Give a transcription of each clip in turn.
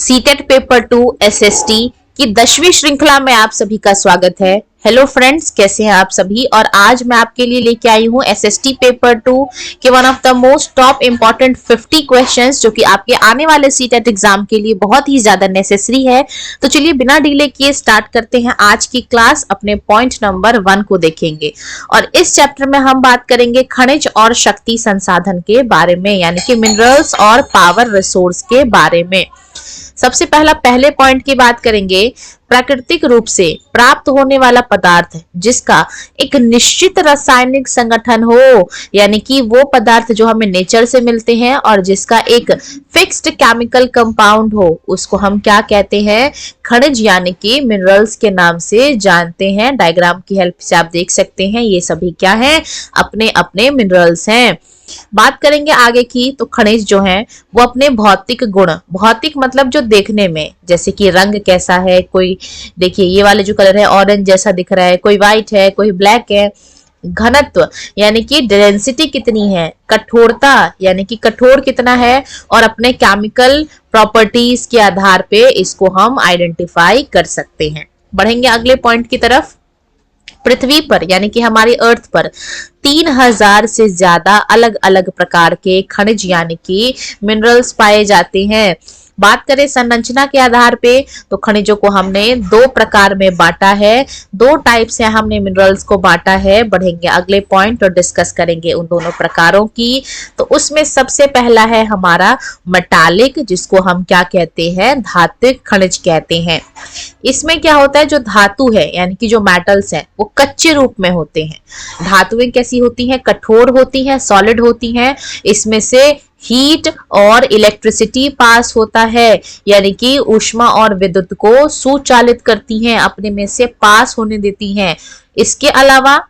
CTET paper 2 SST की 10वीं श्रृंखला में आप सभी का स्वागत है। हेलो फ्रेंड्स, कैसे हैं आप सभी। और आज मैं आपके लिए लेके आई हूँ एसएसटी पेपर 2 के one of the most top important 50 questions जो कि आपके आने वाले सीटेट एग्जाम के लिए बहुत ही ज्यादा नेसेसरी है। तो चलिए बिना डिले किए स्टार्ट करते हैं आज की क्लास। अपने पॉइंट नंबर 1 को देखेंगे और इस चैप्टर में हम बात करेंगे खनिज और शक्ति संसाधन के बारे में, यानी कि मिनरल्स और पावर रिसोर्स के बारे में। सबसे पहले पॉइंट की बात करेंगे। प्राकृतिक रूप से प्राप्त होने वाला पदार्थ जिसका एक निश्चित रासायनिक संगठन हो, यानी कि वो पदार्थ जो हमें नेचर से मिलते हैं और जिसका एक फिक्स्ड केमिकल कंपाउंड हो, उसको हम क्या कहते हैं? खनिज, यानी कि मिनरल्स के नाम से जानते हैं। डायग्राम की हेल्प से आप देख सकते हैं ये सभी क्या हैं? अपने अपने मिनरल्स हैं। बात करेंगे आगे की, तो खनिज जो है वो अपने भौतिक गुण, भौतिक मतलब जो देखने में, जैसे कि रंग कैसा है, कोई देखिए ये वाले जो कलर है ऑरेंज जैसा दिख रहा है, कोई व्हाइट है, कोई ब्लैक है। घनत्व यानी कि डेंसिटी कितनी है, कठोरता यानी कि कठोर कितना है, और अपने केमिकल प्रॉपर्टीज के आधार पे इसको हम आइडेंटिफाई कर सकते हैं। बढ़ेंगे अगले पॉइंट की तरफ। पृथ्वी पर यानी कि हमारी अर्थ पर 3000 से ज्यादा अलग अलग प्रकार के खनिज यानी कि मिनरल्स पाए जाते हैं। बात करें संरचना के आधार पे, तो खनिजों को हमने 2 प्रकार में बांटा है, 2 टाइप से हमने मिनरल्स को बांटा है। बढ़ेंगे अगले पॉइंट और डिस्कस करेंगे उन दोनों प्रकारों की। तो उसमें सबसे पहला है हमारा मेटालिक, जिसको हम क्या कहते हैं? धात्विक खनिज कहते हैं। इसमें क्या होता है, जो धातु है यानी कि जो मेटल्स हैं वो कच्चे रूप में होते हैं। धातुएं कैसी होती हैं? कठोर होती हैं, सॉलिड होती हैं। इसमें से हीट और इलेक्ट्रिसिटी पास होता है, यानी कि ऊष्मा और विद्युत को सुचालित करती हैं, अपने में से पास होने देती हैं। इसके अलावा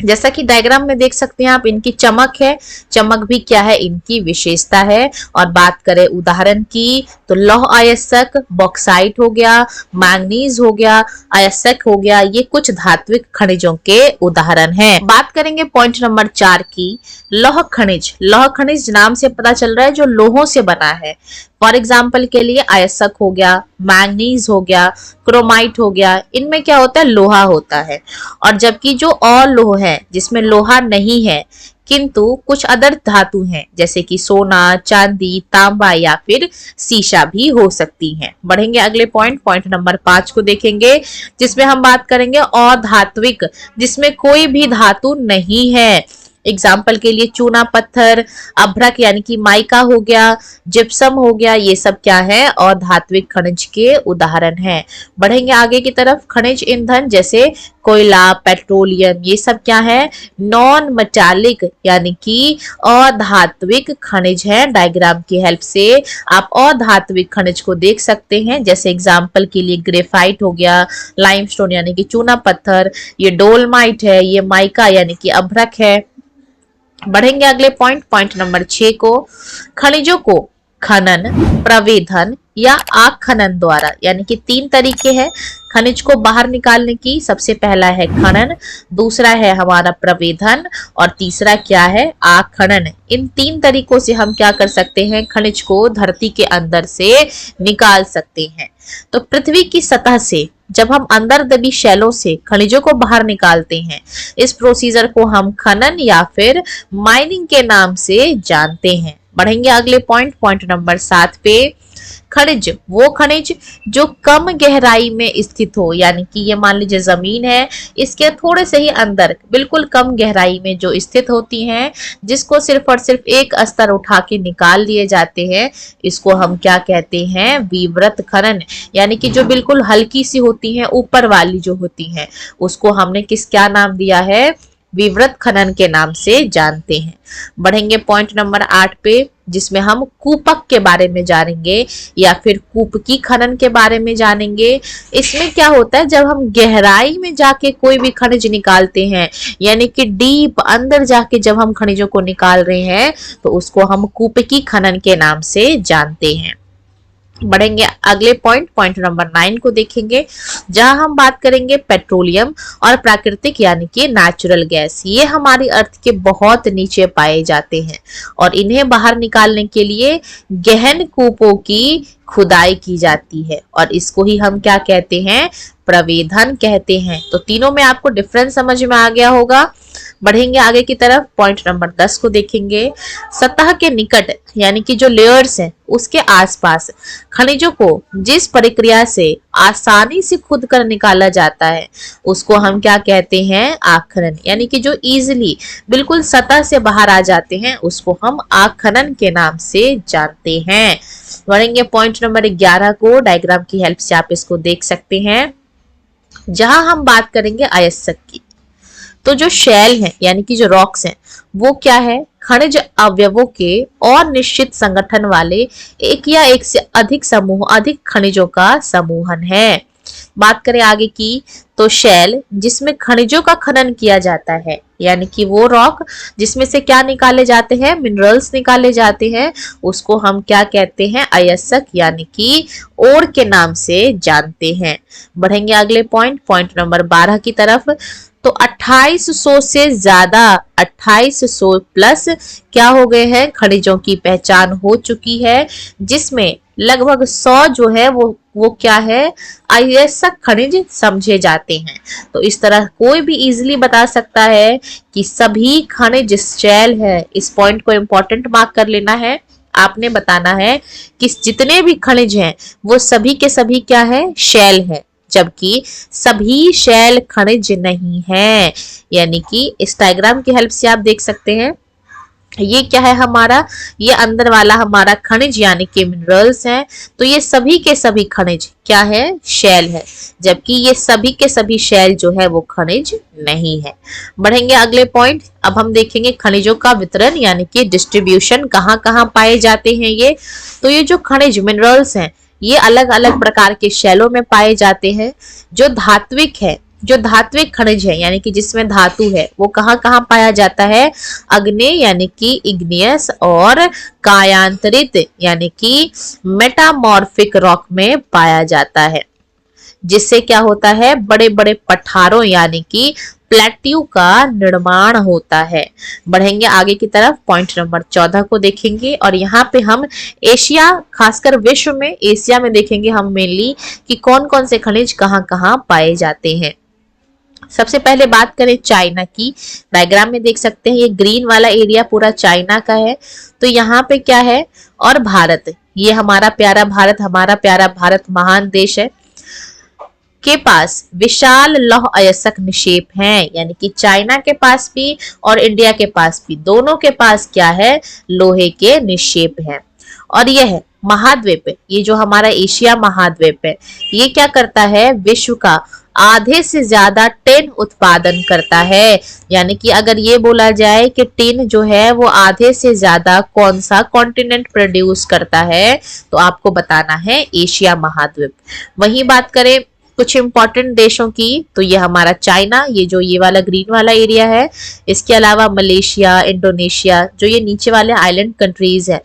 जैसा कि डायग्राम में देख सकते हैं आप, इनकी चमक है। चमक भी क्या है? इनकी विशेषता है। और बात करें उदाहरण की, तो लौह अयस्क, बॉक्साइट हो गया, मैंगनीज हो गया, अयस्क हो गया, ये कुछ धात्विक खनिजों के उदाहरण हैं। बात करेंगे पॉइंट नंबर 4 की, लौह खनिज। लौह खनिज नाम से पता चल रहा है जो लोहों से बना है। फॉर एग्जाम्पल के लिए अयस्क हो गया, मैंगनीज हो गया, क्रोमाइट हो गया, इनमें क्या होता है? लोहा होता है। और जबकि जो और लोह है जिसमें लोहा नहीं है किंतु कुछ अदर धातु हैं, जैसे कि सोना, चांदी, तांबा या फिर सीसा भी हो सकती हैं। बढ़ेंगे अगले पॉइंट नंबर 5 को देखेंगे, जिसमें हम बात करेंगे अधात्विक, जिसमें कोई भी धातु नहीं है। एग्जाम्पल के लिए चूना पत्थर, अभ्रक यानी कि माइका हो गया, जिप्सम हो गया, ये सब क्या है? और धात्विक खनिज के उदाहरण हैं। बढ़ेंगे आगे की तरफ। खनिज ईंधन जैसे कोयला, पेट्रोलियम, ये सब क्या है? नॉन मेटालिक यानी कि अधात्विक खनिज है। डायग्राम की हेल्प से आप अधात्विक खनिज को देख सकते हैं, जैसे एग्जाम्पल के लिए ग्रेफाइट हो गया, लाइमस्टोन यानी कि चूना पत्थर, ये डोलमाइट है, ये माइका यानी कि अभ्रक है। बढ़ेंगे अगले पॉइंट नंबर 6 को। खनिजों को खनन, प्रवेधन या आखनन द्वारा, यानी कि 3 तरीके हैं खनिज को बाहर निकालने की। सबसे पहला है खनन, दूसरा है हमारा प्रवेधन और तीसरा क्या है? आखनन। इन 3 तरीकों से हम क्या कर सकते हैं? खनिज को धरती के अंदर से निकाल सकते हैं। तो पृथ्वी की सतह से जब हम अंदर दबी शैलों से खनिजों को बाहर निकालते हैं, इस प्रोसीजर को हम खनन या फिर माइनिंग के नाम से जानते हैं। बढ़ेंगे अगले पॉइंट नंबर 7 पे। खनिज, वो खनिज जो कम गहराई में स्थित हो, यानी कि ये मान लीजिए जमीन है, इसके थोड़े से ही अंदर बिल्कुल कम गहराई में जो स्थित होती हैं, जिसको सिर्फ और सिर्फ एक स्तर उठा के निकाल लिए जाते हैं, इसको हम क्या कहते हैं? विवृत खनन। यानी कि जो बिल्कुल हल्की सी होती हैं, ऊपर वाली जो होती हैं, उसको हमने क्या नाम दिया है? विवृत खनन के नाम से जानते हैं। बढ़ेंगे पॉइंट नंबर 8 पे, जिसमें हम कूपक के बारे में जानेंगे या फिर कूपकी खनन के बारे में जानेंगे। इसमें क्या होता है, जब हम गहराई में जाके कोई भी खनिज निकालते हैं, यानी कि डीप अंदर जाके जब हम खनिजों को निकाल रहे हैं, तो उसको हम कूपकी खनन के नाम से जानते हैं। बढ़ेंगे अगले पॉइंट नंबर 9 को देखेंगे, जहां हम बात करेंगे पेट्रोलियम और प्राकृतिक यानी कि नेचुरल गैस। ये हमारी अर्थ के बहुत नीचे पाए जाते हैं और इन्हें बाहर निकालने के लिए गहन कूपों की खुदाई की जाती है और इसको ही हम क्या कहते हैं, प्रवेधन कहते हैं। तो तीनों में आपको डिफरेंस समझ में आ गया होगा। बढ़ेंगे आगे की तरफ, पॉइंट नंबर 10 को देखेंगे। सतह के निकट यानी कि जो लेयर्स हैं उसके आसपास खनिजों को जिस प्रक्रिया से आसानी से खुद कर निकाला जाता है उसको हम क्या कहते हैं, आखनन। यानी कि जो इजीली बिल्कुल सतह से बाहर आ जाते हैं उसको हम आखनन के नाम से जानते हैं। बढ़ेंगे पॉइंट नंबर 11 को, डायग्राम की हेल्प से आप इसको देख सकते हैं। जहां हम बात करेंगे अयस्क की, तो जो शेल है यानी कि जो रॉक्स हैं वो क्या है, खनिज अवयवों के और निश्चित संगठन वाले एक या एक से अधिक समूह, अधिक खनिजों का समूहन है। बात करें आगे की, तो शेल जिसमें खनिजों का खनन किया जाता है यानी कि वो रॉक जिसमें से क्या निकाले जाते हैं, मिनरल्स निकाले जाते हैं, उसको हम क्या कहते हैं, अयस्क यानी कि ओर के नाम से जानते हैं। बढ़ेंगे अगले पॉइंट, पॉइंट नंबर 12 की तरफ। तो 2800 से ज्यादा, 2800 प्लस क्या हो गए हैं, खनिजों की पहचान हो चुकी है, जिसमें लगभग 100 जो है वो क्या है, अयस्क खनिज समझे जाते हैं। तो इस तरह कोई भी इजीली बता सकता है कि सभी खनिज शेल है। इस पॉइंट को इंपॉर्टेंट मार्क कर लेना है। आपने बताना है कि जितने भी खनिज हैं वो सभी के सभी क्या है, शेल है, जबकि सभी शेल खनिज नहीं है। यानी कि इस डायग्राम की हेल्प से आप देख सकते हैं, ये क्या है हमारा, ये अंदर वाला हमारा खनिज यानी कि मिनरल्स हैं। तो ये सभी के सभी खनिज क्या है, शेल है, जबकि ये सभी के सभी शेल जो है वो खनिज नहीं है। बढ़ेंगे अगले पॉइंट, अब हम देखेंगे खनिजों का वितरण यानी कि डिस्ट्रीब्यूशन, कहाँ कहाँ पाए जाते हैं ये। तो ये जो खनिज मिनरल्स हैं ये अलग अलग प्रकार के शेलों में पाए जाते हैं। जो धात्विक है, जो धात्विक खनिज है यानी कि जिसमें धातु है, वो कहाँ कहाँ पाया जाता है, अग्नेय यानी कि इग्नियस और कायांतरित यानी कि मेटामॉर्फिक रॉक में पाया जाता है, जिससे क्या होता है, बड़े बड़े पठारों यानी कि प्लेट्यू का निर्माण होता है। बढ़ेंगे आगे की तरफ, पॉइंट नंबर 14 को देखेंगे और यहाँ पे हम एशिया, खासकर विश्व में एशिया में देखेंगे हम मेनली कि कौन कौन से खनिज कहाँ कहाँ पाए जाते हैं। सबसे पहले बात करें चाइना की, डायग्राम में देख सकते हैं ये ग्रीन वाला एरिया पूरा चाइना का है। तो यहाँ पे क्या है, और भारत, ये हमारा प्यारा भारत, हमारा प्यारा भारत महान देश है, के पास विशाल लौह अयस्क निक्षेप हैं। यानी कि चाइना के पास भी और इंडिया के पास भी, दोनों के पास क्या है, लोहे के निक्षेप हैं। और यह महाद्वीप, ये जो हमारा एशिया महाद्वीप है, ये क्या करता है, विश्व का आधे से ज्यादा टिन उत्पादन करता है। यानी कि अगर ये बोला जाए कि टिन जो है वो आधे से ज्यादा कौन सा कॉन्टिनेंट प्रोड्यूस करता है, तो आपको बताना है एशिया महाद्वीप। वहीं बात करें कुछ इंपॉर्टेंट देशों की, तो ये हमारा चाइना, ये जो ये वाला ग्रीन वाला एरिया है, इसके अलावा मलेशिया, इंडोनेशिया, जो ये नीचे वाले आइलैंड कंट्रीज है,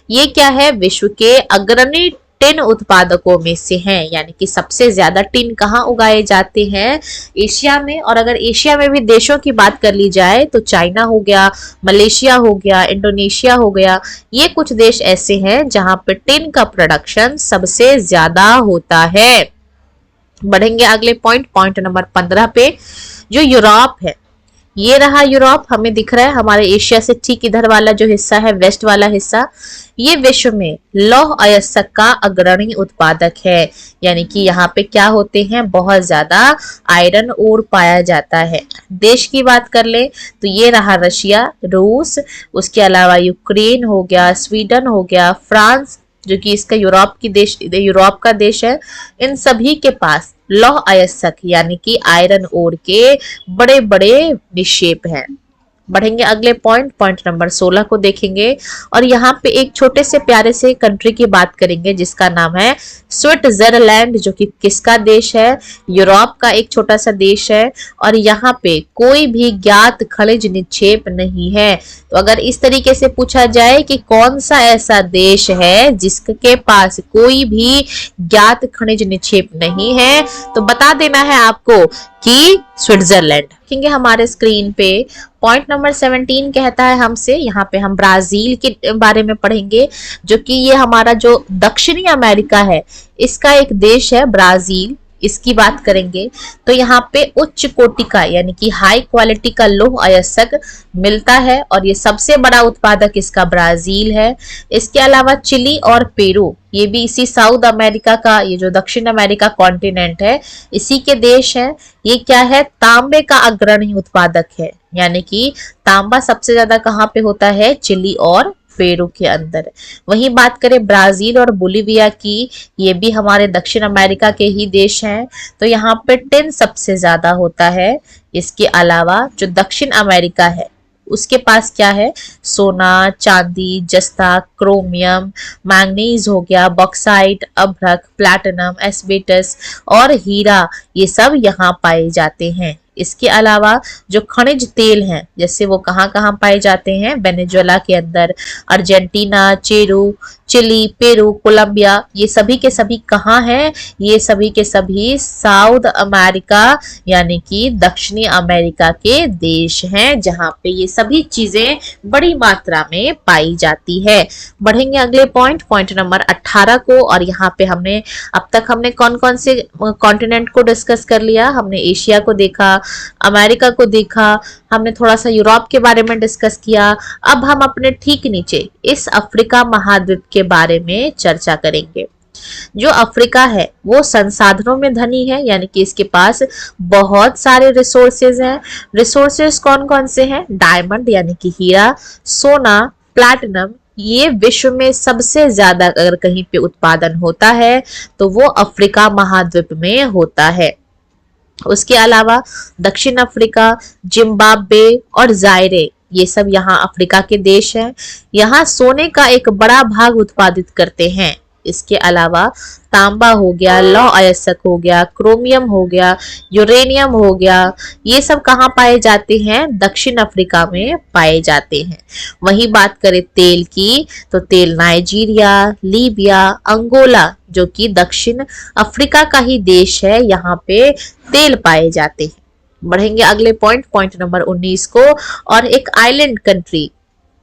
ये क्या है, विश्व के अग्रणी टिन उत्पादकों में से हैं। यानी कि सबसे ज्यादा टिन कहाँ उगाए जाते हैं, एशिया में। और अगर एशिया में भी देशों की बात कर ली जाए तो चाइना हो गया, मलेशिया हो गया, इंडोनेशिया हो गया, ये कुछ देश ऐसे हैं जहां पे टिन का प्रोडक्शन सबसे ज्यादा होता है। बढ़ेंगे अगले पॉइंट, पॉइंट नंबर 15 पे, जो यूरोप है, ये रहा यूरोप, हमें दिख रहा है हमारे एशिया से ठीक इधर वाला जो हिस्सा है, वेस्ट वाला हिस्सा, ये विश्व में लौह अयस्क का अग्रणी उत्पादक है। यानी कि यहाँ पे क्या होते हैं, बहुत ज्यादा आयरन ओर पाया जाता है। देश की बात कर ले तो ये रहा रशिया, रूस, उसके अलावा यूक्रेन हो गया, स्वीडन हो गया, फ्रांस जो कि इसका यूरोप का देश है। इन सभी के पास लौह अयस्क यानी कि आयरन ओर के बड़े बड़े निक्षेप हैं। बढ़ेंगे अगले पॉइंट, पॉइंट नंबर 16 को देखेंगे और यहाँ पे एक छोटे से प्यारे से कंट्री की बात करेंगे जिसका नाम है स्विट्जरलैंड, जो कि किसका देश है, यूरोप का एक छोटा सा देश है। और यहाँ पे कोई भी ज्ञात खनिज निक्षेप नहीं है। तो अगर इस तरीके से पूछा जाए कि कौन सा ऐसा देश है जिसके पास कोई भी ज्ञात खनिज निक्षेप नहीं है, तो बता देना है आपको कि स्विट्जरलैंड। देखेंगे हमारे स्क्रीन पे पॉइंट नंबर 17 कहता है हमसे, यहाँ पे हम ब्राजील के बारे में पढ़ेंगे, जो कि ये हमारा जो दक्षिणी अमेरिका है इसका एक देश है ब्राजील। इसकी बात करेंगे तो यहाँ पे उच्च कोटि का यानी कि हाई क्वालिटी का लौह अयस्क मिलता है और ये सबसे बड़ा उत्पादक इसका ब्राजील है। इसके अलावा चिली और पेरू ये भी इसी साउथ अमेरिका का, ये जो दक्षिण अमेरिका कॉन्टिनेंट है इसी के देश है। ये क्या है, तांबे का अग्रणी उत्पादक है, यानी कि तांबा सबसे ज्यादा कहाँ पे होता है, चिली और पेरू के अंदर। वहीं बात करें ब्राजील और बोलिविया की, ये भी हमारे दक्षिण अमेरिका के ही देश हैं, तो यहाँ पे टिन सबसे ज्यादा होता है। इसके अलावा जो दक्षिण अमेरिका है उसके पास क्या है, सोना, चांदी, जस्ता, क्रोमियम, मैंगनीज हो गया, बॉक्साइट, अभ्रक, प्लैटिनम, एस्बेस्टस और हीरा, ये सब यहाँ पाए जाते हैं। इसके अलावा जो खनिज तेल हैं जैसे वो कहाँ कहाँ पाए जाते हैं, वेनेजुएला के अंदर, अर्जेंटीना, चिली, पेरू, कोलंबिया, ये सभी के सभी कहाँ हैं, ये सभी के सभी साउथ अमेरिका यानी कि दक्षिणी अमेरिका के देश हैं, जहाँ पे ये सभी चीजें बड़ी मात्रा में पाई जाती है। बढ़ेंगे अगले पॉइंट नंबर 18 को, और यहाँ पे अब तक हमने कौन कौन से कॉन्टिनेंट को डिस्कस कर लिया। हमने एशिया को देखा, अमेरिका को देखा, हमने थोड़ा सा यूरोप के बारे में डिस्कस किया। अब हम अपने ठीक नीचे इस अफ्रीका महाद्वीप के बारे में चर्चा करेंगे। जो अफ्रीका है वो संसाधनों में धनी है, यानी कि इसके पास बहुत सारे रिसोर्सेज हैं। रिसोर्सेज कौन कौन से हैं, डायमंड यानी कि हीरा, सोना, प्लैटिनम, ये विश्व में सबसे ज्यादा अगर कहीं पे उत्पादन होता है तो वो अफ्रीका महाद्वीप में होता है। उसके अलावा दक्षिण अफ्रीका, जिम्बाब्वे और जायरे, ये सब यहाँ अफ्रीका के देश हैं। यहाँ सोने का एक बड़ा भाग उत्पादित करते हैं। इसके अलावा तांबा हो गया, लौह अयस्क हो गया, क्रोमियम हो गया, यूरेनियम हो गया, ये सब कहाँ पाए जाते हैं, दक्षिण अफ्रीका में पाए जाते हैं। वहीं बात करें तेल की तो तेल नाइजीरिया, लीबिया, अंगोला जो कि दक्षिण अफ्रीका का ही देश है, यहाँ पे तेल पाए जाते हैं। बढ़ेंगे अगले पॉइंट नंबर 19 को, और एक आइलैंड कंट्री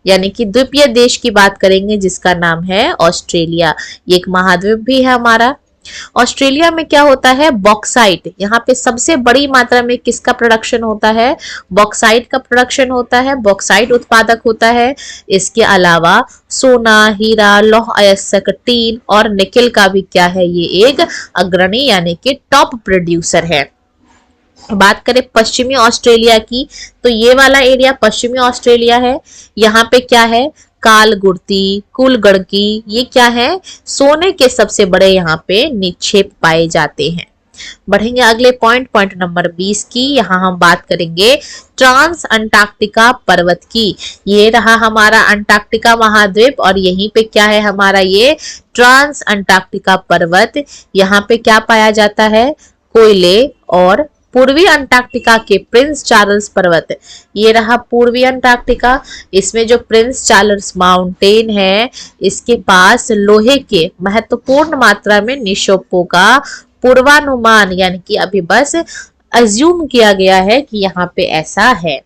यानी कि द्वीपीय देश की बात करेंगे जिसका नाम है ऑस्ट्रेलिया। ये एक महाद्वीप भी है हमारा। ऑस्ट्रेलिया में क्या होता है, बॉक्साइट, यहाँ पे सबसे बड़ी मात्रा में किसका प्रोडक्शन होता है, बॉक्साइट का प्रोडक्शन होता है, बॉक्साइट उत्पादक होता है। इसके अलावा सोना, हीरा, लौह अयस्क, टीन और निकेल का भी क्या है, ये एक अग्रणी यानी कि टॉप प्रोड्यूसर है। बात करें पश्चिमी ऑस्ट्रेलिया की तो ये वाला एरिया पश्चिमी ऑस्ट्रेलिया है। यहाँ पे क्या है, कालगुर्ती, कुलगड़की, ये क्या है, सोने के सबसे बड़े यहाँ पे निक्षेप पाए जाते हैं। बढ़ेंगे अगले पॉइंट नंबर 20 की। यहाँ हम बात करेंगे ट्रांस अंटार्कटिका पर्वत की। ये रहा हमारा अंटार्कटिका महाद्वीप और यहीं पे क्या है हमारा ये ट्रांस अंटार्कटिका पर्वत। यहाँ पे क्या पाया जाता है, कोयले और पूर्वी अंटार्कटिका के प्रिंस चार्ल्स पर्वत, ये रहा पूर्वी अंटार्कटिका। इसमें जो प्रिंस चार्ल्स माउंटेन है इसके पास लोहे के महत्वपूर्ण मात्रा में निक्षेपों का पूर्वानुमान यानी कि अभी बस अज्यूम किया गया है कि यहाँ पे ऐसा है।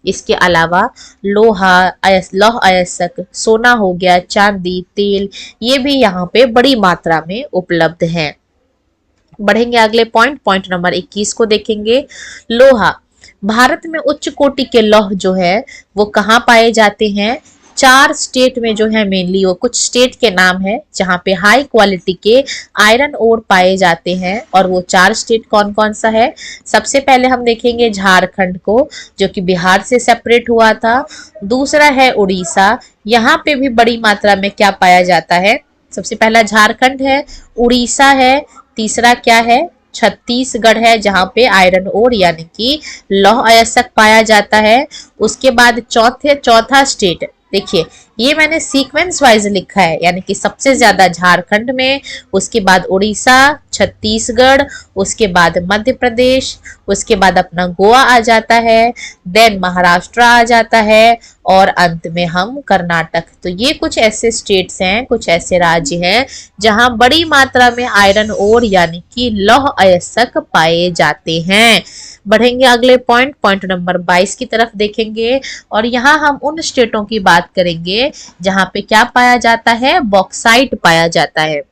इसके अलावा लौह अयस्क, सोना हो गया, चांदी, तेल, ये भी यहाँ पे बड़ी मात्रा में उपलब्ध है। बढ़ेंगे अगले पॉइंट नंबर 21 को देखेंगे। लोहा, भारत में उच्च कोटि के लौह जो है वो कहाँ पाए जाते हैं, 4 स्टेट में जो है मेनली, वो कुछ स्टेट के नाम है जहाँ पे हाई क्वालिटी के आयरन ओर पाए जाते हैं। और वो 4 स्टेट कौन कौन सा है, सबसे पहले हम देखेंगे झारखंड को जो कि बिहार से सेपरेट हुआ था। दूसरा है उड़ीसा, यहाँ पे भी बड़ी मात्रा में क्या पाया जाता है, सबसे पहला झारखंड है, उड़ीसा है, तीसरा क्या है, छत्तीसगढ़ है जहाँ पे आयरन ओर यानी कि लौह अयस्क पाया जाता है। उसके बाद चौथा स्टेट, देखिए ये मैंने सीक्वेंस वाइज लिखा है, यानी कि सबसे ज्यादा झारखंड में, उसके बाद उड़ीसा, छत्तीसगढ़, उसके बाद मध्य प्रदेश, उसके बाद अपना गोवा आ जाता है, देन महाराष्ट्र आ जाता है और अंत में हम कर्नाटक। तो ये कुछ ऐसे स्टेट्स हैं, कुछ ऐसे राज्य हैं जहां बड़ी मात्रा में आयरन ओर यानी कि लौह अयस्क पाए जाते हैं। बढ़ेंगे अगले पॉइंट नंबर 22 की तरफ देखेंगे और यहाँ हम उन स्टेटों की बात करेंगे जहाँ पे क्या पाया जाता है, बॉक्साइट पाया जाता है।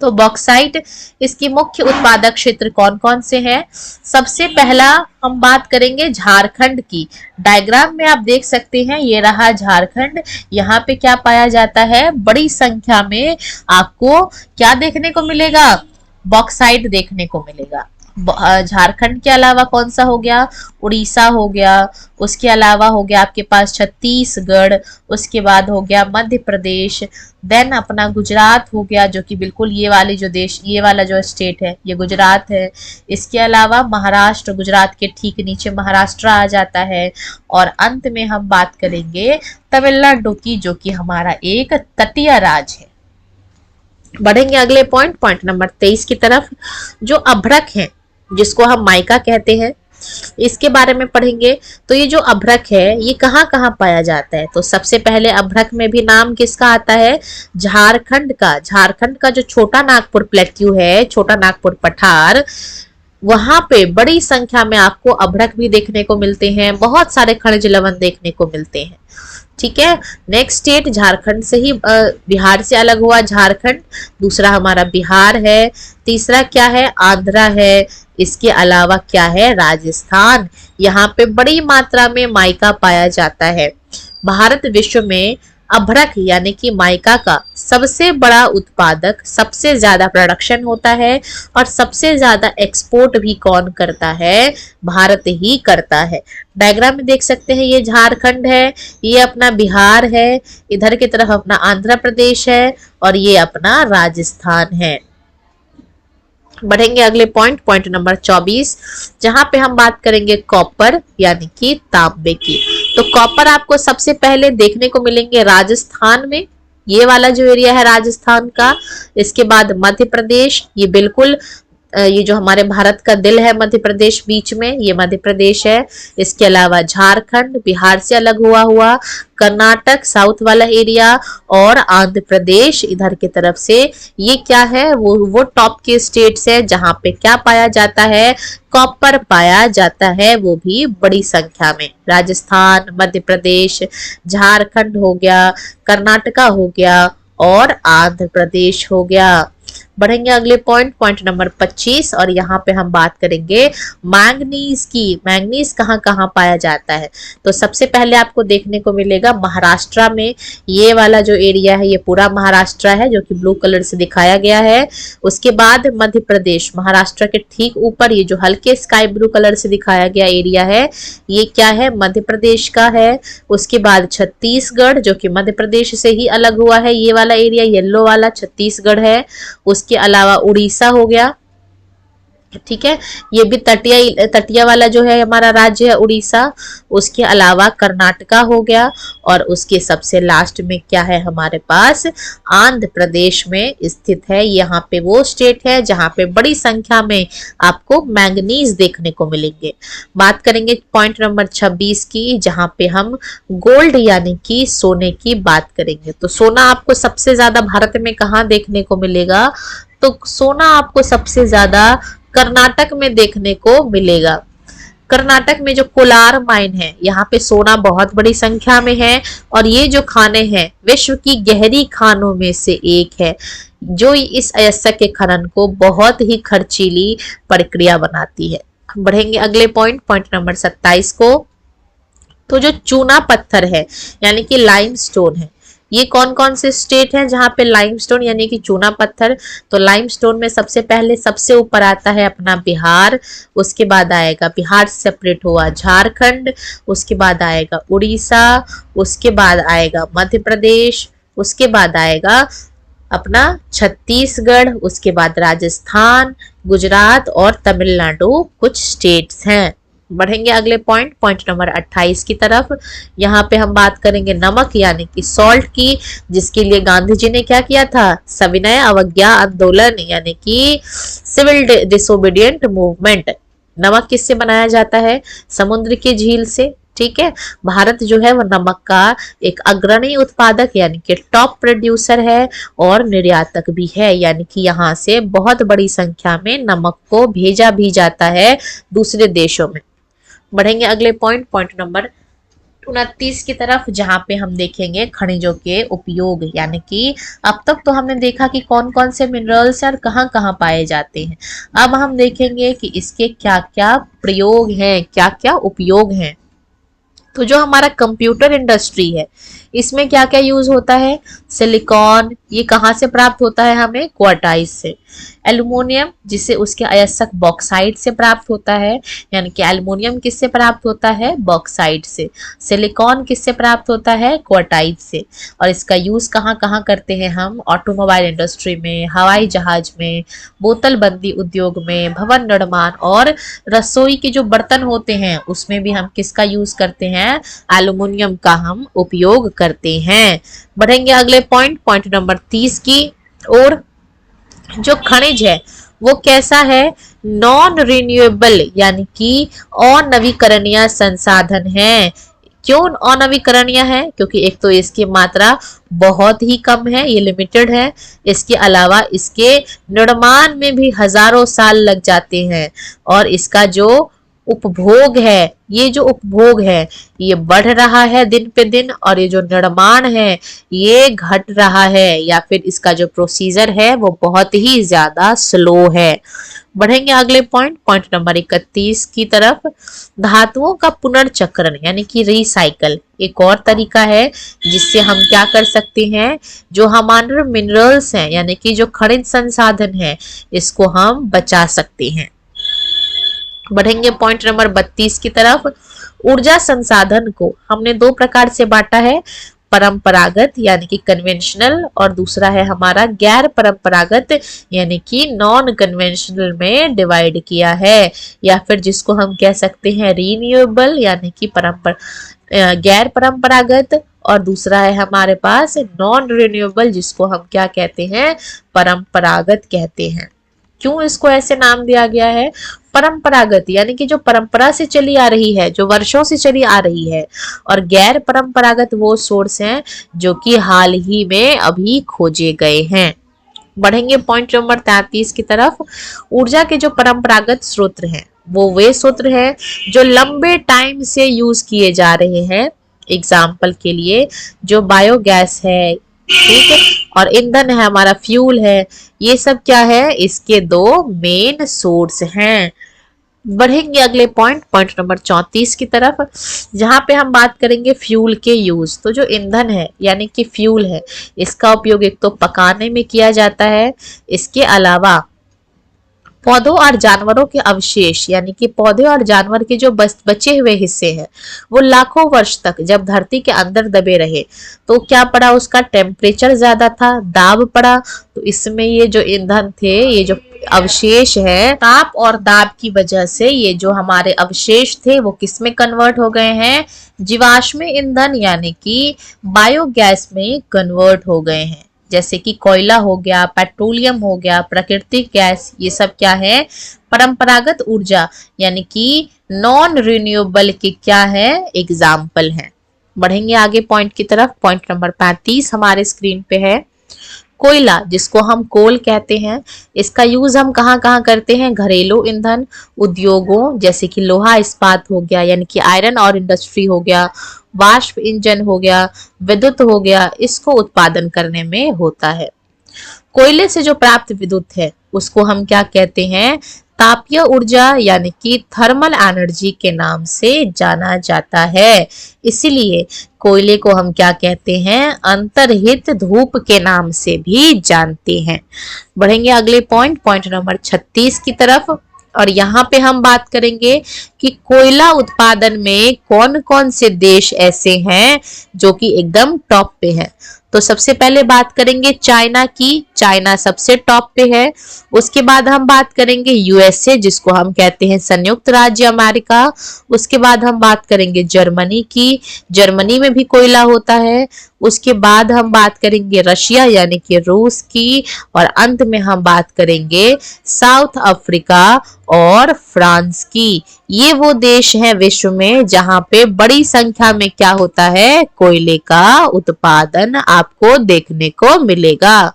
तो बॉक्साइट इसकी मुख्य उत्पादक क्षेत्र कौन कौन से हैं? सबसे पहला हम बात करेंगे झारखंड की। डायग्राम में आप देख सकते हैं, ये रहा झारखंड। यहाँ पे क्या पाया जाता है, बड़ी संख्या में आपको क्या देखने को मिलेगा, बॉक्साइट देखने को मिलेगा। झारखंड के अलावा कौन सा हो गया, उड़ीसा हो गया, उसके अलावा हो गया आपके पास छत्तीसगढ़, उसके बाद हो गया मध्य प्रदेश, देन अपना गुजरात हो गया, जो कि बिल्कुल ये वाली जो देश, ये वाला जो स्टेट है ये गुजरात है। इसके अलावा महाराष्ट्र, गुजरात के ठीक नीचे महाराष्ट्र आ जाता है। और अंत में हम बात करेंगे तमिलनाडु की, जो कि हमारा एक तटीय राज्य है। बढ़ेंगे अगले पॉइंट नंबर 23 की तरफ। जो अभ्रक है, जिसको हम माइका कहते हैं, इसके बारे में पढ़ेंगे। तो ये जो अभ्रक है ये कहाँ कहाँ पाया जाता है? तो सबसे पहले अभ्रक में भी नाम किसका आता है, झारखंड का। झारखंड का जो छोटा नागपुर प्लेट्यू है, छोटा नागपुर पठार, वहां पे बड़ी संख्या में आपको अभ्रक भी देखने को मिलते हैं। बहुत सारे खनिज लवण देखने को मिलते हैं। ठीक है, नेक्स्ट स्टेट झारखंड से ही बिहार से अलग हुआ झारखंड। दूसरा हमारा बिहार है। तीसरा क्या है, आंध्रा है। इसके अलावा क्या है, राजस्थान। यहाँ पे बड़ी मात्रा में माइका पाया जाता है। भारत विश्व में अभ्रक यानी कि माइका का सबसे बड़ा उत्पादक, सबसे ज्यादा प्रोडक्शन होता है और सबसे ज्यादा एक्सपोर्ट भी कौन करता है, भारत ही करता है। डायग्राम में देख सकते हैं, ये झारखंड है, ये अपना बिहार है, इधर की तरफ अपना आंध्र प्रदेश है और ये अपना राजस्थान है। बढ़ेंगे अगले पॉइंट नंबर 24, जहां पे हम बात करेंगे कॉपर यानी कि तांबे की। तो कॉपर आपको सबसे पहले देखने को मिलेंगे राजस्थान में, ये वाला जो एरिया है राजस्थान का। इसके बाद मध्य प्रदेश, ये बिल्कुल ये जो हमारे भारत का दिल है मध्य प्रदेश, बीच में ये मध्य प्रदेश है। इसके अलावा झारखंड, बिहार से अलग हुआ कर्नाटक साउथ वाला एरिया और आंध्र प्रदेश इधर की तरफ से। ये क्या है, वो टॉप के स्टेट्स है जहां पे क्या पाया जाता है, कॉपर पाया जाता है, वो भी बड़ी संख्या में। राजस्थान, मध्य प्रदेश, झारखंड हो गया, कर्नाटका हो गया और आंध्र प्रदेश हो गया। बढ़ेंगे अगले पॉइंट नंबर 25 और यहाँ पे हम बात करेंगे मैंगनीज की। मैंगनीज कहाँ कहाँ पाया जाता है? तो सबसे पहले आपको देखने को मिलेगा महाराष्ट्र में। ये वाला जो एरिया है ये पूरा महाराष्ट्र है, जो कि ब्लू कलर से दिखाया गया है। उसके बाद मध्य प्रदेश, महाराष्ट्र के ठीक ऊपर ये जो हल्के स्काई ब्लू कलर से दिखाया गया एरिया है, ये क्या है, मध्य प्रदेश का है। उसके बाद छत्तीसगढ़, जो कि मध्य प्रदेश से ही अलग हुआ है, ये वाला एरिया येलो वाला छत्तीसगढ़ है। उसके अलावा उड़ीसा हो गया, ठीक है, ये भी तटिया वाला जो है हमारा राज्य है उड़ीसा। उसके अलावा कर्नाटका हो गया और उसके सबसे लास्ट में क्या है हमारे पास, आंध्र प्रदेश में स्थित है। यहाँ पे वो स्टेट है जहाँ पे बड़ी संख्या में आपको मैंगनीज देखने को मिलेंगे। बात करेंगे पॉइंट नंबर 26 की, जहाँ पे हम गोल्ड यानी कि सोने की बात करेंगे। तो सोना आपको सबसे ज्यादा भारत में कहाँ देखने को मिलेगा? तो सोना आपको सबसे ज्यादा कर्नाटक में देखने को मिलेगा। कर्नाटक में जो कोलार माइन है, यहाँ पे सोना बहुत बड़ी संख्या में है और ये जो खाने हैं विश्व की गहरी खानों में से एक है, जो इस अयस्क के खनन को बहुत ही खर्चीली प्रक्रिया बनाती है। बढ़ेंगे अगले पॉइंट नंबर 27 को। तो जो चूना पत्थर है यानी कि लाइमस्टोन है, ये कौन कौन से स्टेट हैं जहां पे लाइमस्टोन यानी कि चूना पत्थर? तो लाइमस्टोन में सबसे पहले सबसे ऊपर आता है अपना बिहार। उसके बाद आएगा, बिहार से सेपरेट हुआ झारखंड। उसके बाद आएगा उड़ीसा। उसके बाद आएगा मध्य प्रदेश। उसके बाद आएगा अपना छत्तीसगढ़। उसके बाद राजस्थान, गुजरात और तमिलनाडु कुछ स्टेट्स हैं। बढ़ेंगे अगले पॉइंट नंबर 28 की तरफ। यहाँ पे हम बात करेंगे नमक यानी कि सॉल्ट की, जिसके लिए गांधी जी ने क्या किया था, सविनय अवज्ञा आंदोलन यानी कि सिविल डिसोबीडियंट मूवमेंट। नमक किससे बनाया जाता है? समुद्र की झील से, ठीक है। भारत जो है वो नमक का एक अग्रणी उत्पादक यानी कि टॉप प्रोड्यूसर है और निर्यातक भी है, यानी कि यहाँ से बहुत बड़ी संख्या में नमक को भेजा भी जाता है दूसरे देशों में। बढ़ेंगे अगले पॉइंट नंबर 29 की तरफ, जहां पे हम देखेंगे खनिजों के उपयोग, यानी कि अब तक तो हमने देखा कि कौन कौन से मिनरल्स और कहाँ कहाँ पाए जाते हैं। अब हम देखेंगे कि इसके क्या क्या प्रयोग हैं, क्या क्या उपयोग हैं। तो जो हमारा कंप्यूटर इंडस्ट्री है इसमें क्या क्या यूज होता है, सिलिकॉन, ये कहाँ से प्राप्त होता है हमें, क्वार्टाइज से। एल्युमिनियम, जिसे उसके अयस्क बॉक्साइट से प्राप्त होता है, यानी कि एल्युमिनियम किससे प्राप्त होता है, बॉक्साइट से। सिलिकॉन किससे प्राप्त होता है, क्वार्टाइज से। और इसका यूज कहाँ कहाँ करते हैं हम, ऑटोमोबाइल इंडस्ट्री में, हवाई जहाज में, बोतल बंदी उद्योग में, भवन निर्माण और रसोई के जो बर्तन होते हैं उसमें भी हम किसका यूज करते हैं, एल्युमिनियम का हम उपयोग करते हैं। बढ़ेंगे अगले पॉइंट नंबर 30 की और जो खनिज है वो कैसा है, नॉन रिन्यूएबल यानी कि अनवीकरणीय संसाधन है। क्यों अनवीकरणीय है, क्योंकि एक तो इसकी मात्रा बहुत ही कम है, ये लिमिटेड है। इसके अलावा इसके निर्माण में भी हजारों साल लग जाते हैं और इसका जो उपभोग है, ये जो उपभोग है ये बढ़ रहा है दिन पे दिन, और ये जो निर्माण है ये घट रहा है, या फिर इसका जो प्रोसीजर है वो बहुत ही ज्यादा स्लो है। बढ़ेंगे अगले पॉइंट नंबर 31 की तरफ। धातुओं का पुनर्चक्रण यानी कि रिसाइकल एक और तरीका है जिससे हम क्या कर सकते हैं, जो हमारे मिनरल्स हैं यानी कि जो खनिज संसाधन है इसको हम बचा सकते हैं। बढ़ेंगे पॉइंट नंबर 32 की तरफ। ऊर्जा संसाधन को हमने दो प्रकार से बांटा है, परंपरागत यानी कि कन्वेंशनल, और दूसरा है हमारा गैर परंपरागत यानी कि नॉन कन्वेंशनल में डिवाइड किया है, या फिर जिसको हम कह सकते हैं रीन्यूएबल यानी कि गैर परंपरागत, और दूसरा है हमारे पास नॉन रिन्यूएबल जिसको हम क्या कहते हैं, परंपरागत कहते हैं। क्यों इसको ऐसे नाम दिया गया है, परंपरागत यानी कि जो परंपरा से चली आ रही है, जो वर्षों से चली आ रही है, और गैर परंपरागत वो सोर्स हैं जो कि हाल ही में अभी खोजे गए हैं। बढ़ेंगे पॉइंट नंबर 33 की तरफ। ऊर्जा के जो परंपरागत स्रोत हैं वो वे स्रोत हैं जो लंबे टाइम से यूज किए जा रहे हैं। एग्जाम्पल के लिए जो बायोगैस है, ठीक है, और ईंधन है हमारा, फ्यूल है, ये सब क्या है, इसके दो मेन सोर्स हैं। बढ़ेंगे अगले पॉइंट नंबर 34 की तरफ, जहां पे हम बात करेंगे फ्यूल के यूज। तो जो ईंधन है यानी कि फ्यूल है इसका उपयोग एक तो पकाने में किया जाता है, इसके अलावा पौधों और जानवरों के अवशेष यानी कि पौधे और जानवर के जो बचे हुए हिस्से हैं वो लाखों वर्ष तक जब धरती के अंदर दबे रहे तो क्या पड़ा, उसका टेम्परेचर ज्यादा था, दाब पड़ा, तो इसमें ये जो ईंधन थे, ये जो अवशेष है, ताप और दाब की वजह से ये जो हमारे अवशेष थे वो किसमें कन्वर्ट हो गए हैं, जीवाश्म ईंधन यानी कि बायोगैस में कन्वर्ट हो गए हैं। जैसे कि कोयला हो गया, पेट्रोलियम हो गया, प्राकृतिक गैस, ये सब क्या है, परंपरागत ऊर्जा यानी कि नॉन रिन्यूएबल के क्या है, एग्जाम्पल है। बढ़ेंगे आगे पॉइंट की तरफ। पॉइंट नंबर 35 हमारे स्क्रीन पे है। कोयला जिसको हम कोल कहते हैं, इसका यूज हम कहाँ कहाँ करते हैं, घरेलू ईंधन, उद्योगों जैसे कि लोहा इस्पात हो गया यानी कि आयरन और इंडस्ट्री हो गया, वाष्प इंजन हो गया, विद्युत हो गया, इसको उत्पादन करने में होता है। कोयले से जो प्राप्त विद्युत है उसको हम क्या कहते हैं, तापीय ऊर्जा यानी कि थर्मल एनर्जी के नाम से जाना जाता है। इसीलिए कोयले को हम क्या कहते हैं, अंतर्हित धूप के नाम से भी जानते हैं। बढ़ेंगे अगले पॉइंट नंबर 36 की तरफ, और यहाँ पे हम बात करेंगे कि कोयला उत्पादन में कौन कौन से देश ऐसे हैं जो कि एकदम टॉप पे हैं। तो सबसे पहले बात करेंगे चाइना की, चाइना सबसे टॉप पे है। उसके बाद हम बात करेंगे यूएसए जिसको हम कहते हैं संयुक्त राज्य अमेरिका। उसके बाद हम बात करेंगे जर्मनी की, जर्मनी में भी कोयला होता है। उसके बाद हम बात करेंगे रशिया यानी कि रूस की, और अंत में हम बात करेंगे साउथ अफ्रीका और फ्रांस की। ये वो देश है विश्व में जहां पे बड़ी संख्या में क्या होता है, कोयले का उत्पादन आपको देखने को मिलेगा।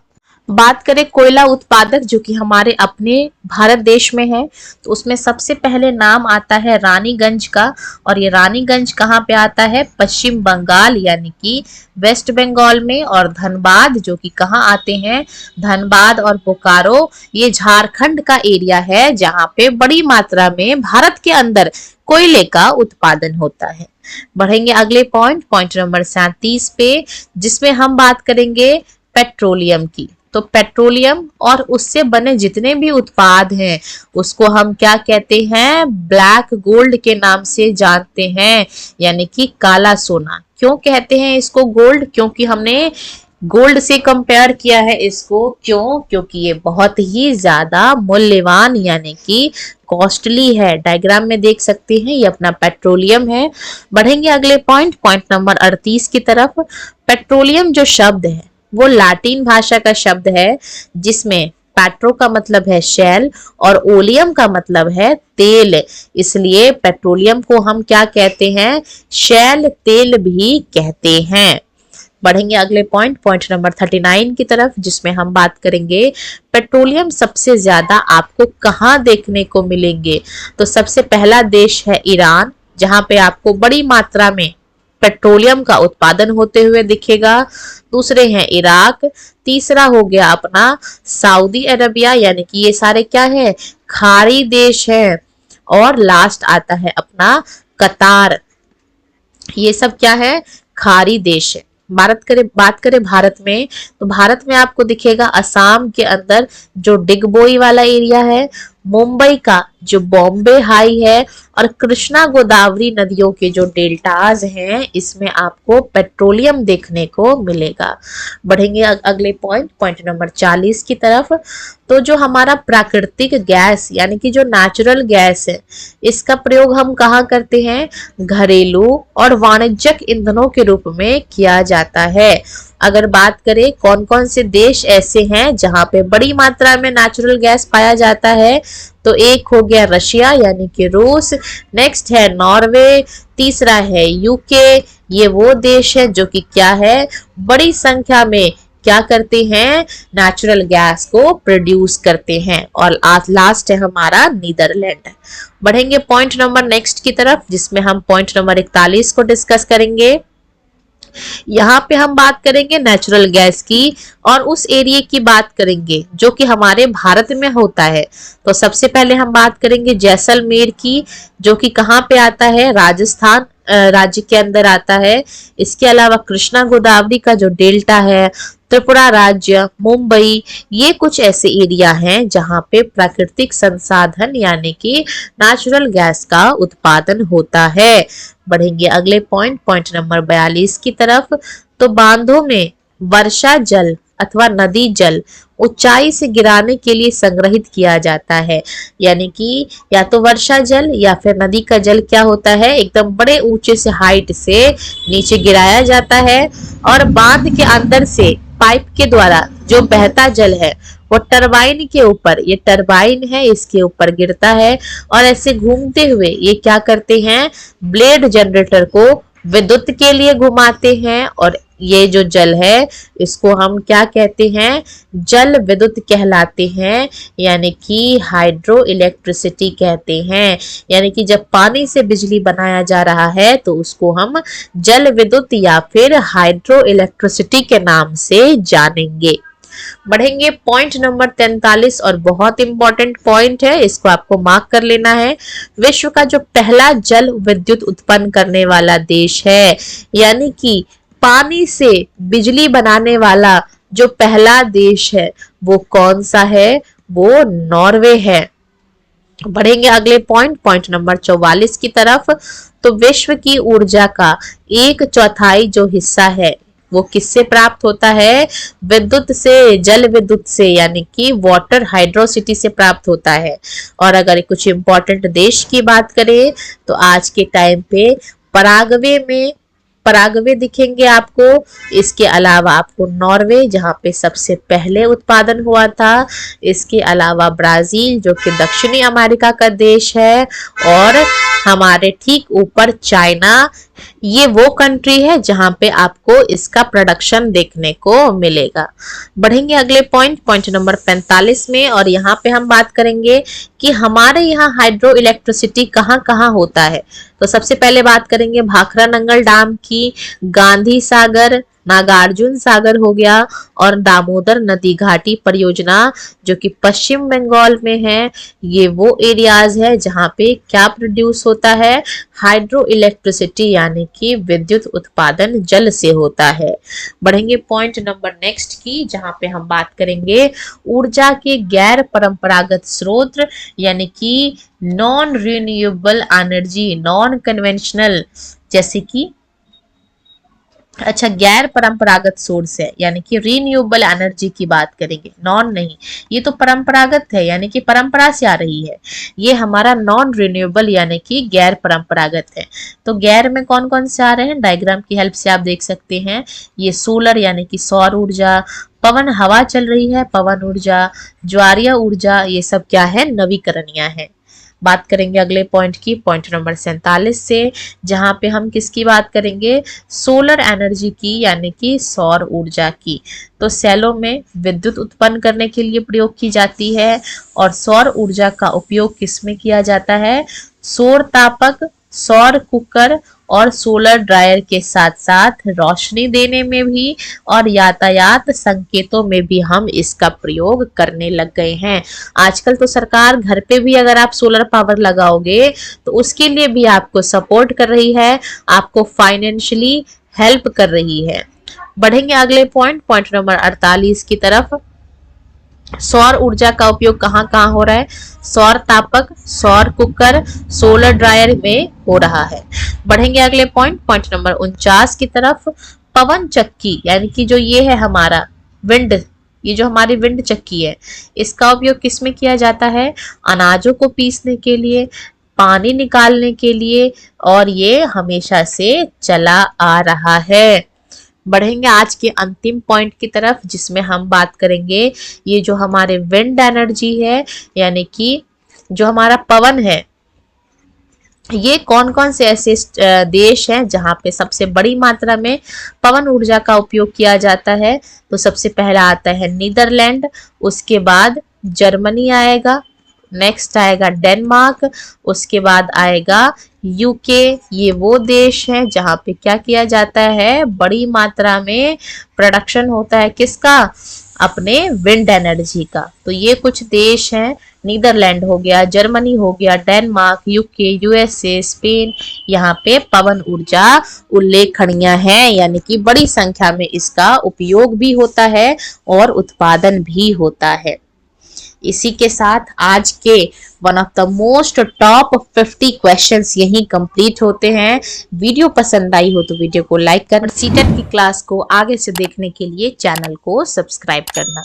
बात करें कोयला उत्पादक जो कि हमारे अपने भारत देश में है, तो उसमें सबसे पहले नाम आता है रानीगंज का। और ये रानीगंज कहाँ पे आता है, पश्चिम बंगाल यानी कि वेस्ट बंगाल में। और धनबाद जो कि कहाँ आते हैं, धनबाद और बोकारो ये झारखंड का एरिया है जहाँ पे बड़ी मात्रा में भारत के अंदर कोयले का उत्पादन होता है। बढ़ेंगे अगले पॉइंट नंबर 37 पे, जिसमें हम बात करेंगे पेट्रोलियम की। तो पेट्रोलियम और उससे बने जितने भी उत्पाद हैं उसको हम क्या कहते हैं, ब्लैक गोल्ड के नाम से जानते हैं, यानी कि काला सोना। क्यों कहते हैं इसको गोल्ड, क्योंकि हमने गोल्ड से कंपेयर किया है इसको। क्यों, क्योंकि ये बहुत ही ज्यादा मूल्यवान यानी कि कॉस्टली है। डायग्राम में देख सकते हैं ये अपना पेट्रोलियम है। बढ़ेंगे अगले पॉइंट नंबर 38 की तरफ। पेट्रोलियम जो शब्द है वो लैटिन भाषा का शब्द है, जिसमें पेट्रो का मतलब है शैल और ओलियम का मतलब है तेल। इसलिए पेट्रोलियम को हम क्या कहते हैं, शैल तेल भी कहते हैं। बढ़ेंगे अगले पॉइंट नंबर 39 की तरफ, जिसमें हम बात करेंगे पेट्रोलियम सबसे ज्यादा आपको कहाँ देखने को मिलेंगे। तो सबसे पहला देश है ईरान, जहां पे आपको बड़ी मात्रा में पेट्रोलियम का उत्पादन होते हुए दिखेगा। दूसरे हैं इराक। तीसरा हो गया अपना सऊदी अरबिया, यानी कि ये सारे क्या है, खाड़ी देश है। और लास्ट आता है अपना कतार। ये सब क्या है, खाड़ी देश है। बात करें भारत में, तो भारत में आपको दिखेगा असम के अंदर जो डिगबोई वाला एरिया है, मुंबई का जो बॉम्बे हाई है, और कृष्णा गोदावरी नदियों के जो डेल्टाज हैं इसमें आपको पेट्रोलियम देखने को मिलेगा। बढ़ेंगे अगले पॉइंट नंबर 40 की तरफ। तो जो हमारा प्राकृतिक गैस यानी कि जो नेचुरल गैस है, इसका प्रयोग हम कहाँ करते हैं, घरेलू और वाणिज्यिक ईंधनों के रूप में किया जाता है। अगर बात करें कौन कौन से देश ऐसे हैं जहां पे बड़ी मात्रा में नेचुरल गैस पाया जाता है, तो एक हो गया रशिया यानी कि रूस, नेक्स्ट है नॉर्वे, तीसरा है यूके। ये वो देश है जो कि क्या है, बड़ी संख्या में क्या करते हैं, नेचुरल गैस को प्रोड्यूस करते हैं। और लास्ट है हमारा नीदरलैंड। बढ़ेंगे पॉइंट नंबर नेक्स्ट की तरफ, जिसमें हम पॉइंट नंबर 41 को डिस्कस करेंगे। यहाँ पे हम बात करेंगे नेचुरल गैस की और उस एरिया की बात करेंगे जो कि हमारे भारत में होता है। तो सबसे पहले हम बात करेंगे जैसलमेर की, जो कि कहाँ पे आता है, राजस्थान राज्य के अंदर आता है। इसके अलावा कृष्णा गोदावरी का जो डेल्टा है, त्रिपुरा राज्य, मुंबई, ये कुछ ऐसे एरिया हैं जहां पे प्राकृतिक संसाधन यानी कि नेचुरल गैस का उत्पादन होता है। बढ़ेंगे अगले पॉइंट नंबर 42 की तरफ। तो बांधों में वर्षा जल अथवा नदी जल ऊंचाई से गिराने के लिए संग्रहित किया जाता है, यानी कि या तो वर्षा जल या फिर नदी का जल क्या होता है, एकदम बड़े ऊंचे से हाइट से नीचे गिराया जाता है और बांध के अंदर से पाइप के द्वारा जो बहता जल है वो टरबाइन के ऊपर, ये टरबाइन है इसके ऊपर गिरता है और ऐसे घूमते हुए ये क्या करते हैं, ब्लेड जनरेटर को विद्युत के लिए घुमाते हैं। और ये जो जल है इसको हम क्या कहते हैं, जल विद्युत कहलाते हैं, यानी कि हाइड्रो इलेक्ट्रिसिटी कहते हैं। यानी कि जब पानी से बिजली बनाया जा रहा है तो उसको हम जल विद्युत या फिर हाइड्रो इलेक्ट्रिसिटी के नाम से जानेंगे। बढ़ेंगे पॉइंट नंबर 43 और बहुत इंपॉर्टेंट पॉइंट है, इसको आपको मार्क कर लेना है। विश्व का जो पहला जल विद्युत उत्पन्न करने वाला देश है, यानी कि पानी से बिजली बनाने वाला जो पहला देश है वो कौन सा है, वो नॉर्वे है। बढ़ेंगे अगले पॉइंट नंबर 44 की तरफ। तो विश्व की ऊर्जा का 1/4 जो हिस्सा है वो किससे प्राप्त होता है, विद्युत से, जल विद्युत से, यानी कि वाटर हाइड्रोसिटी से प्राप्त होता है। और अगर कुछ इंपॉर्टेंट देश की बात करें तो आज के टाइम पे पराग्वे में पराग्वे दिखेंगे आपको। इसके अलावा आपको नॉर्वे, जहाँ पे सबसे पहले उत्पादन हुआ था। इसके अलावा ब्राजील, जो कि दक्षिणी अमेरिका का देश है। और हमारे ठीक ऊपर चाइना, ये वो कंट्री है जहां पे आपको इसका प्रोडक्शन देखने को मिलेगा। बढ़ेंगे अगले पॉइंट नंबर 45 में, और यहाँ पे हम बात करेंगे कि हमारे यहाँ हाइड्रो इलेक्ट्रिसिटी कहाँ कहाँ होता है। तो सबसे पहले बात करेंगे भाखरा नंगल डैम की, गांधी सागर, नागार्जुन सागर हो गया, और दामोदर नदी घाटी परियोजना जो कि पश्चिम बंगाल में है। ये वो एरियाज है जहाँ पे क्या प्रोड्यूस होता है, हाइड्रो इलेक्ट्रिसिटी यानी कि विद्युत उत्पादन जल से होता है। बढ़ेंगे पॉइंट नंबर नेक्स्ट की, जहाँ पे हम बात करेंगे ऊर्जा के गैर परंपरागत स्रोत यानी कि non renewable energy, non conventional, जैसे कि अच्छा गैर परंपरागत सोर्स है यानी कि रिन्यूएबल एनर्जी की बात करेंगे, नॉन नहीं, ये तो परंपरागत है यानी कि परंपरा से आ रही है। ये हमारा नॉन रिन्यूएबल यानी कि गैर परंपरागत है। तो गैर में कौन कौन से आ रहे हैं, डायग्राम की हेल्प से आप देख सकते हैं। ये सोलर यानी कि सौर ऊर्जा, पवन हवा चल रही है पवन ऊर्जा, ज्वारीय ऊर्जा, ये सब क्या है, नवीकरणीय है। बात करेंगे अगले पॉइंट की, पॉइंट नंबर 47 से, जहां पे हम किसकी बात करेंगे, सोलर एनर्जी की यानी कि सौर ऊर्जा की। तो सेलों में विद्युत उत्पन्न करने के लिए प्रयोग की जाती है। और सौर ऊर्जा का उपयोग किसमें किया जाता है, सौर तापक, सौर कुकर और सोलर ड्रायर के साथ साथ रोशनी देने में भी और यातायात संकेतों में भी हम इसका प्रयोग करने लग गए हैं। आजकल तो सरकार घर पे भी अगर आप सोलर पावर लगाओगे तो उसके लिए भी आपको सपोर्ट कर रही है, आपको फाइनेंशियली हेल्प कर रही है। बढ़ेंगे अगले पॉइंट नंबर 48 की तरफ। सौर ऊर्जा का उपयोग कहाँ कहाँ हो रहा है, सौर तापक, सौर कुकर, सोलर ड्रायर में हो रहा है। बढ़ेंगे अगले पॉइंट नंबर 49 की तरफ। पवन चक्की यानी कि जो ये है हमारा विंड, ये जो हमारी विंड चक्की है, इसका उपयोग किसमें किया जाता है, अनाजों को पीसने के लिए, पानी निकालने के लिए, और ये हमेशा से चला आ रहा है। बढ़ेंगे आज के अंतिम पॉइंट की तरफ, जिसमें हम बात करेंगे ये जो हमारे विंड एनर्जी है यानी कि जो हमारा पवन है, ये कौन कौन से ऐसे देश हैं जहां पे सबसे बड़ी मात्रा में पवन ऊर्जा का उपयोग किया जाता है। तो सबसे पहला आता है नीदरलैंड, उसके बाद जर्मनी आएगा, नेक्स्ट आएगा डेनमार्क, उसके बाद आएगा यूके। ये वो देश है जहां पे क्या किया जाता है, बड़ी मात्रा में प्रोडक्शन होता है किसका, अपने विंड एनर्जी का। तो ये कुछ देश हैं, नीदरलैंड हो गया, जर्मनी हो गया, डेनमार्क, यूके, यूएसए, स्पेन, यहाँ पे पवन ऊर्जा उल्लेखनीय है यानी कि बड़ी संख्या में इसका उपयोग भी होता है और उत्पादन भी होता है। इसी के साथ आज के one of the most top 50 questions यही कंप्लीट होते हैं। वीडियो पसंद आई हो तो वीडियो को लाइक करना, सीटेट की क्लास को आगे से देखने के लिए चैनल को सब्सक्राइब करना।